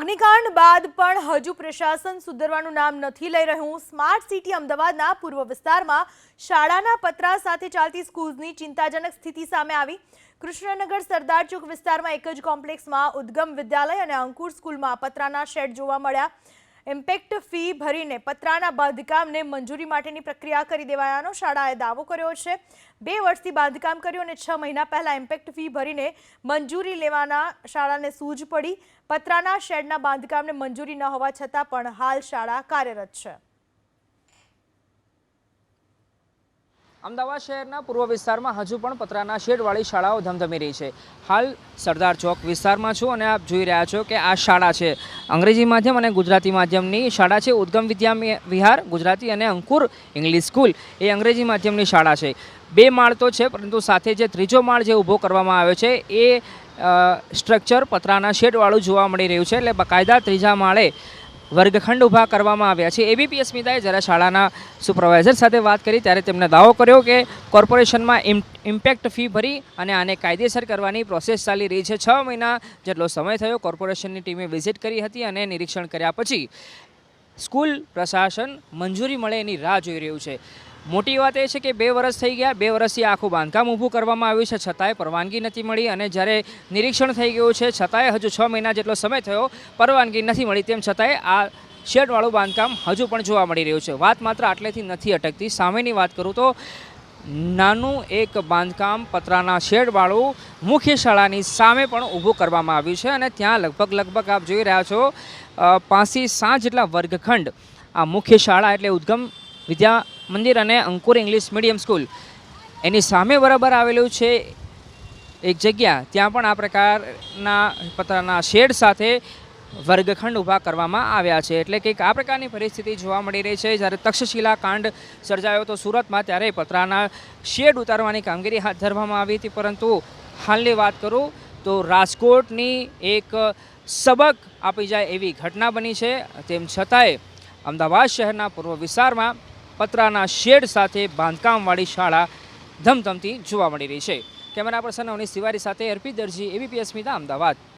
અગ્નિકાંડ બાદ પણ હજુ પ્રશાસન સુધરવાનું નામ નથી લઈ રહ્યું। સ્માર્ટ સિટી અમદાવાદના પૂર્વ વિસ્તારમાં શાળાના પતરા સાથે ચાલતી સ્કૂલની ચિંતાજનક સ્થિતિ સામે આવી। કૃષ્ણનગર સરદાર ચોક વિસ્તારમાં એક જ કોમ્પ્લેક્સમાં ઉદ્ગમ વિદ્યાલય અને અંકુર સ્કૂલમાં પતરાના શેડ જોવા મળ્યા। ઇમ્પેક્ટ ફી ભરીને પતરાના બાંધકામને મંજૂરી માટેની પ્રક્રિયા કરી દેવાયાનો શાળાએ દાવો કર્યો છે। 2 વર્ષથી બાંધકામ કર્યું અને 6 મહિના પહેલા ઇમ્પેક્ટ ફી ભરીને મંજૂરી લેવાના શાળાને સૂઝ પડી। પતરાના શેડના બાંધકામને મંજૂરી ન હોવા છતાં પણ હાલ શાળા કાર્યરત છે। અમદાવાદ શહેરના પૂર્વ વિસ્તારમાં હજુ પણ પતરાના શેડવાળી શાળાઓ ધમધમી રહી છે। હાલ સરદાર ચોક વિસ્તારમાં છું અને આપ જોઈ રહ્યા છો કે આ શાળા છે અંગ્રેજી માધ્યમ અને ગુજરાતી માધ્યમની શાળા છે। ઉદ્ગમ વિદ્યા વિહાર ગુજરાતી અને અંકુર ઇંગ્લિશ સ્કૂલ એ અંગ્રેજી માધ્યમની શાળા છે। 2 માળ તો છે, પરંતુ સાથે જે ત્રીજો માળ જે ઊભો કરવામાં આવ્યો છે એ સ્ટ્રક્ચર પતરાના શેડવાળું જોવા મળી રહ્યું છે। એટલે બાકાયદા ત્રીજા માળે વર્ગખંડ ઊભા કરવામાં આવ્યા છે। એબીપી અસ્મિતાએ જ્યારે શાળાના સુપરવાઇઝર સાથે વાત કરી ત્યારે તેમણે દાવો કર્યો કે કોર્પોરેશનમાં ઇમ્પેક્ટ ફી ભરી અને આને કાયદેસર કરવાની પ્રોસેસ ચાલી રહી છે। 6 મહિના જેટલો સમય થયો। કોર્પોરેશનની ટીમે વિઝિટ કરી હતી અને નિરીક્ષણ કર્યા પછી સ્કૂલ પ્રશાસન મંજૂરી મળે એની રાહ જોઈ રહ્યું છે। મોટી વાત એ છે કે 2 વર્ષ થઈ ગયા। 2 વર્ષથી આખું બાંધકામ ઊભું કરવામાં આવ્યું છે, છતાંય પરવાનગી નથી મળી અને જ્યારે નિરીક્ષણ થઈ ગયું છે છતાંય હજુ 6 મહિના જેટલો સમય થયો, પરવાનગી નથી મળી। તેમ છતાંય આ શેડવાળું બાંધકામ હજુ પણ જોવા મળી રહ્યું છે। વાત માત્ર આટલેથી નથી અટકતી। સામેની વાત કરું તો નાનું એક બાંધકામ પતરાના શેડવાળું મુખ્ય શાળાની સામે પણ ઊભું કરવામાં આવ્યું છે અને ત્યાં લગભગ આપ જોઈ રહ્યા છો 5 થી 7 જેટલા વર્ગખંડ આ મુખ્ય શાળા એટલે ઉદ્ગમ વિદ્યા મંદિર અને અંકુર ઇંગ્લિશ મીડિયમ સ્કૂલ એની સામે બરાબર આવેલું છે એક જગ્યા, ત્યાં પણ આ પ્રકારના પતરાના શેડ સાથે વર્ગખંડ ઊભા કરવામાં આવ્યા છે। એટલે કે આ પ્રકારની પરિસ્થિતિ જોવા મળી રહી છે। જ્યારે તક્ષશિલા કાંડ સર્જાયો હતો સુરતમાં ત્યારે પતરાના શેડ ઉતારવાની કામગીરી હાથ ધરવામાં આવી હતી, પરંતુ હાલની વાત કરું તો રાજકોટની એક સબક આપી જાય એવી ઘટના બની છે। તેમ છતાંય અમદાવાદ શહેરના પૂર્વ વિસ્તારમાં પતરાના શેડ સાથે બાંધકામવાળી શાળા ધમધમતી જોવા મળી રહી છે। કેમેરા પર્સન અવનીશ તિવારી સાથે અર્પિત દરજી, એબીપી અસ્મિતા, અમદાવાદ।